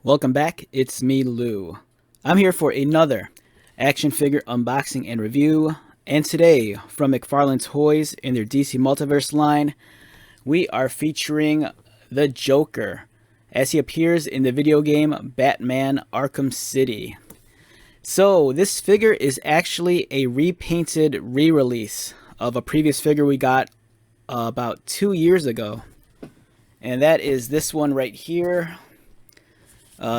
Welcome back, it's me, Lou. I'm here for another action figure unboxing and review, and today, from McFarlane Toys in their DC Multiverse line, we are featuring the Joker, as he appears in the video game Batman Arkham City. So, this figure is actually a repainted re-release of a previous figure we got about 2 years ago, and that is this one right here.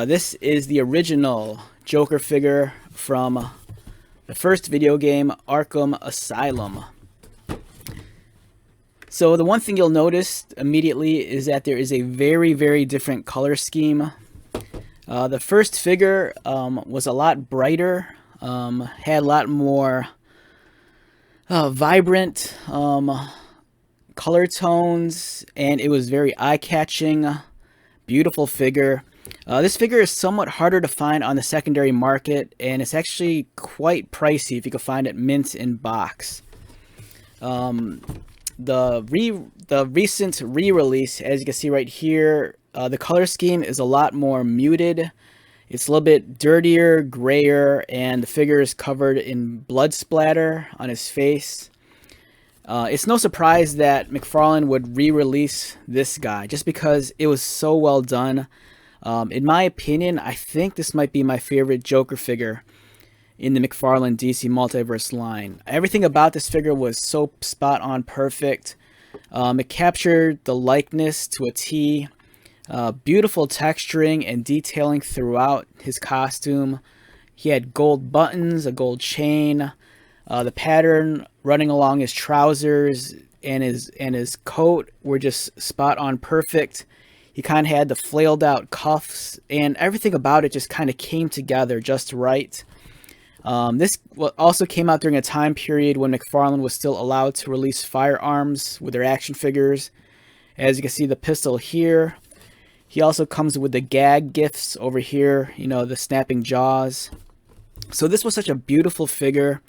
This is the original Joker figure from the first video game, Arkham Asylum. So the one thing you'll notice immediately is that there is a very, very different color scheme. The first figure was a lot brighter, had a lot more vibrant color tones, and it was very eye-catching, beautiful figure. This figure is somewhat harder to find on the secondary market, and it's actually quite pricey if you can find it mint in box. The recent re-release, as you can see right here, the color scheme is a lot more muted. It's a little bit dirtier, grayer, and the figure is covered in blood splatter on his face. It's no surprise that McFarlane would re-release this guy, just because it was so well done. In my opinion, I think this might be my favorite Joker figure in the McFarlane DC Multiverse line. Everything about this figure was so spot on perfect. It captured the likeness to a T. Beautiful texturing and detailing throughout his costume. He had gold buttons, a gold chain, the pattern running along his trousers and his coat were just spot on perfect. He kind of had the flailed out cuffs, and everything about it just kind of came together just right. This also came out during a time period when McFarlane was still allowed to release firearms with their action figures. As you can see, the pistol here. He also comes with the gag gifts over here, you know, the snapping jaws. So this was such a beautiful figure.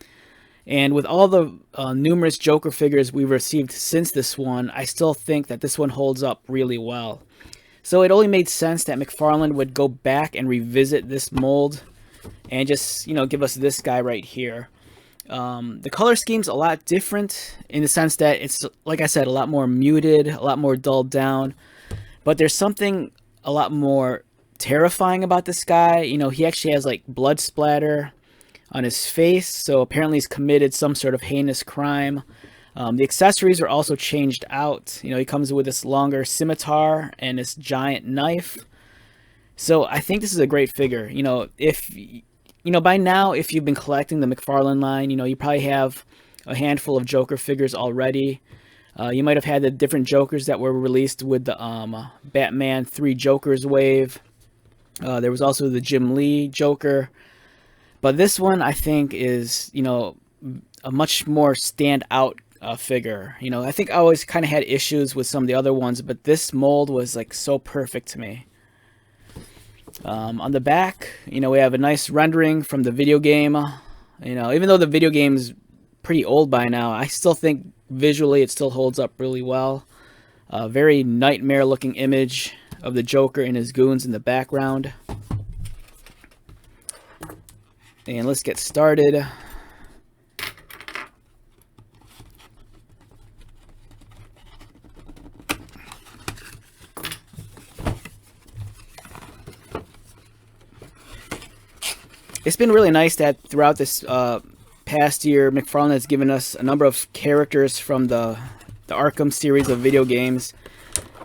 And with all the numerous Joker figures we've received since this one, I still think that this one holds up really well. So it only made sense that McFarlane would go back and revisit this mold and just, give us this guy right here. The color scheme's a lot different in the sense that it's, like I said, a lot more muted, a lot more dulled down. But there's something a lot more terrifying about this guy. He actually has like blood splatter on his face, so apparently he's committed some sort of heinous crime. The accessories are also changed out. He comes with this longer scimitar and this giant knife. So I think this is a great figure. If by now, if you've been collecting the McFarlane line, you probably have a handful of Joker figures already. You might have had the different Jokers that were released with the Batman 3 Jokers wave. There was also the Jim Lee Joker. But this one, I think, is, a much more standout figure. I think I always kind of had issues with some of the other ones, but this mold was like so perfect to me. On the back, we have a nice rendering from the video game. Even though the video game's pretty old by now, I still think visually it still holds up really well. A very nightmare-looking image of the Joker and his goons in the background. And let's get started. It's been really nice that throughout this past year, McFarlane has given us a number of characters from the Arkham series of video games.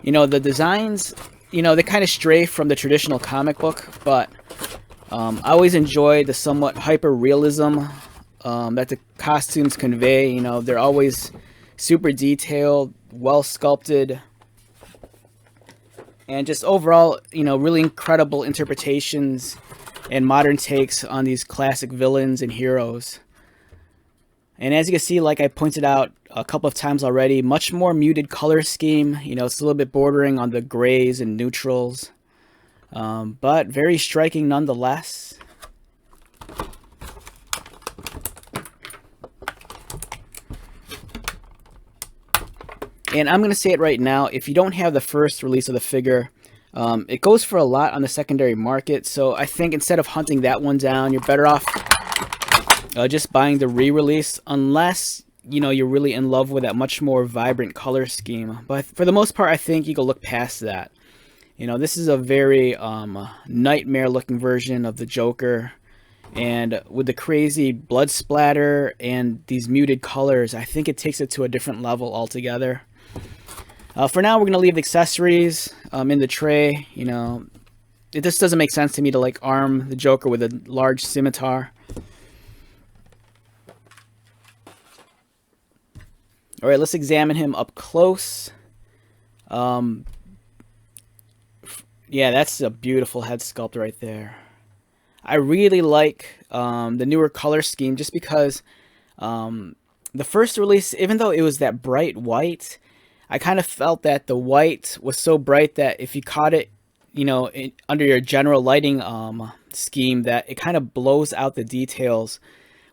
The designs, they kind of stray from the traditional comic book, but I always enjoy the somewhat hyper-realism that the costumes convey. They're always super detailed, well-sculpted, and just overall, really incredible interpretations and modern takes on these classic villains and heroes. And as you can see, like I pointed out a couple of times already, much more muted color scheme. It's a little bit bordering on the grays and neutrals. But very striking nonetheless. And I'm going to say it right now, if you don't have the first release of the figure, It goes for a lot on the secondary market, so I think instead of hunting that one down, you're better off just buying the re-release, unless you're really in love with that much more vibrant color scheme. But for the most part, I think you can look past that. This is a very nightmare looking version of the Joker, and with the crazy blood splatter and these muted colors, I think it takes it to a different level altogether. For now, we're going to leave the accessories in the tray. It just doesn't make sense to me to like arm the Joker with a large scimitar. All right, let's examine him up close. Yeah, that's a beautiful head sculpt right there. I really like the newer color scheme just because the first release, even though it was that bright white, I kind of felt that the white was so bright that if you caught it, under your general lighting scheme, that it kind of blows out the details.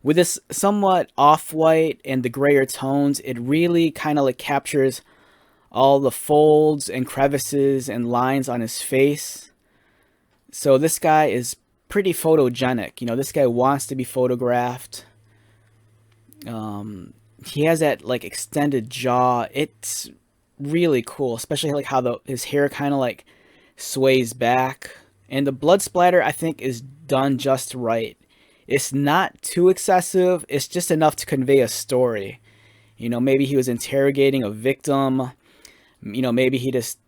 With this somewhat off-white and the grayer tones, it really kind of like captures all the folds and crevices and lines on his face. So this guy is pretty photogenic. This guy wants to be photographed. He has that like extended jaw. It's really cool, especially like how his hair kind of like sways back, and the blood splatter I think is done just right. It's not too excessive. It's just enough to convey a story. Maybe he was interrogating a victim. Maybe he just,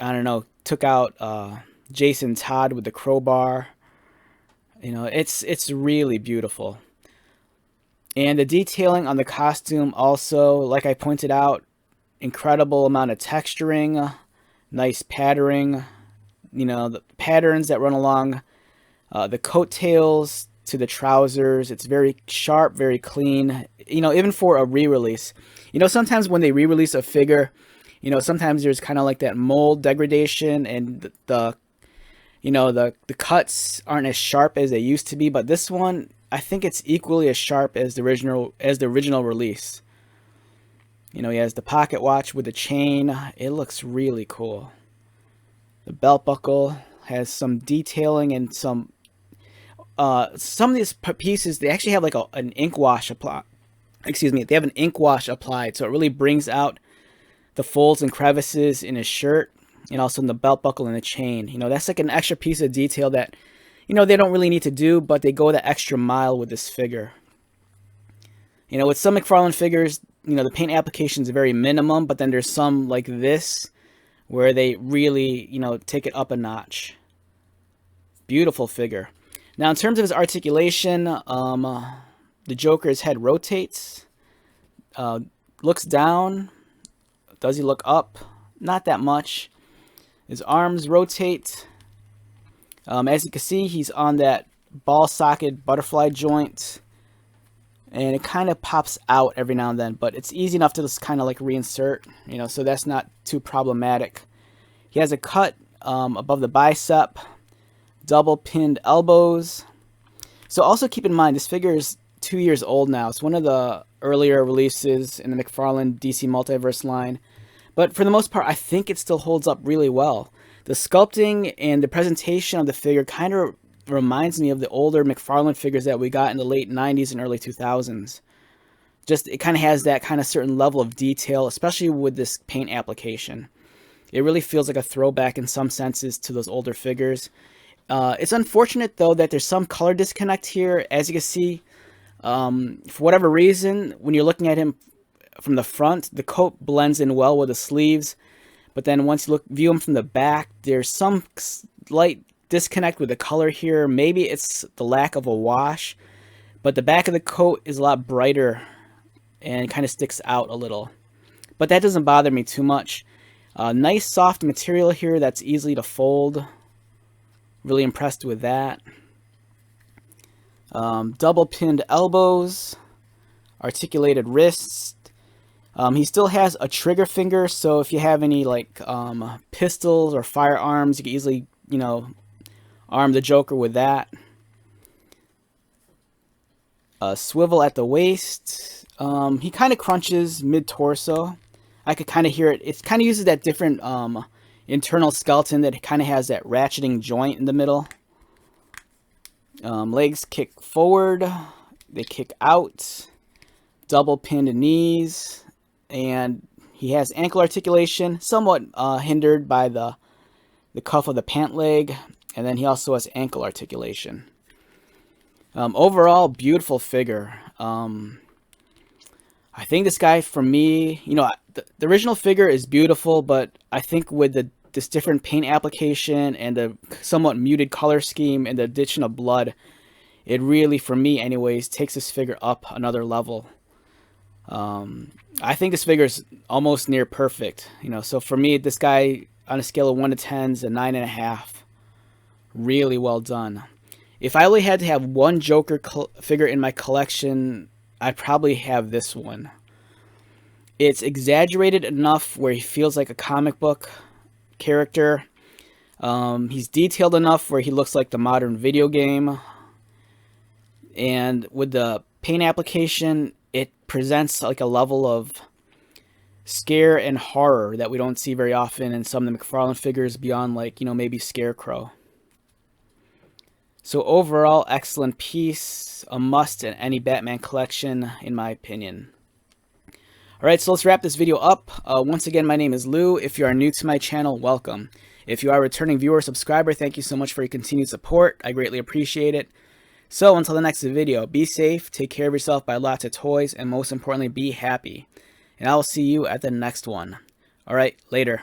I don't know, took out Jason Todd with the crowbar. It's really beautiful. And the detailing on the costume also, like I pointed out, incredible amount of texturing, nice patterning. The patterns that run along the coattails to the trousers. It's very sharp, very clean. Even for a re-release. Sometimes when they re-release a figure, sometimes there's kind of like that mold degradation, and the cuts aren't as sharp as they used to be. But this one, I think it's equally as sharp as the original release. He has the pocket watch with the chain. It looks really cool. The belt buckle has some detailing, and some of these pieces, they actually have like an ink wash applied. Excuse me, they have an ink wash applied, so it really brings out the folds and crevices in his shirt, and also in the belt buckle and the chain. That's like an extra piece of detail that they don't really need to do, but they go the extra mile with this figure. With some McFarlane figures, the paint application is very minimum, but then there's some like this where they really, take it up a notch. Beautiful figure. Now, in terms of his articulation, the Joker's head rotates, looks down. Does he look up? Not that much. His arms rotate. As you can see, he's on that ball socket butterfly joint, and it kind of pops out every now and then, but it's easy enough to just kind of like reinsert, so that's not too problematic. He has a cut above the bicep, double pinned elbows. So also keep in mind, this figure is 2 years old now. It's one of the earlier releases in the McFarlane DC Multiverse line, but for the most part, I think it still holds up really well. The sculpting and the presentation of the figure kind of reminds me of the older McFarlane figures that we got in the late 90s and early 2000s. Just, it kind of has that kind of certain level of detail, especially with this paint application. It really feels like a throwback in some senses to those older figures. It's unfortunate, though, that there's some color disconnect here. As you can see, for whatever reason, when you're looking at him from the front, the coat blends in well with the sleeves. But then once you view him from the back, there's some slight disconnect with the color here. Maybe it's the lack of a wash, but the back of the coat is a lot brighter and kind of sticks out a little. But that doesn't bother me too much. Nice soft material here that's easy to fold. Really impressed with that. Double pinned elbows, articulated wrists. He still has a trigger finger, so if you have any like pistols or firearms, you can easily, arm the Joker with that. Swivel at the waist. He kind of crunches mid-torso. I could kind of hear it. It kind of uses that different internal skeleton that kind of has that ratcheting joint in the middle. Legs kick forward, they kick out, double pinned knees, and he has ankle articulation, somewhat hindered by the cuff of the pant leg, and then he also has ankle articulation. Overall, beautiful figure. I think this guy, for me, you know, the original figure is beautiful, but I think with this different paint application and the somewhat muted color scheme and the addition of blood, it really, for me anyways, takes this figure up another level. I think this figure is almost near perfect, you know, so for me, this guy on a scale of 1 to 10 is a 9.5. Really well done. If I only had to have one Joker figure in my collection, I'd probably have this one. It's exaggerated enough where he feels like a comic book character. He's detailed enough where he looks like the modern video game. And with the paint application, it presents like a level of scare and horror that we don't see very often in some of the McFarlane figures beyond, like, you know, maybe Scarecrow. So overall, excellent piece, a must in any Batman collection, in my opinion. Alright, so let's wrap this video up. Once again, my name is Lou. If you are new to my channel, welcome. If you are a returning viewer or subscriber, thank you so much for your continued support. I greatly appreciate it. So until the next video, be safe, take care of yourself, buy lots of toys, and most importantly, be happy. And I will see you at the next one. Alright, later.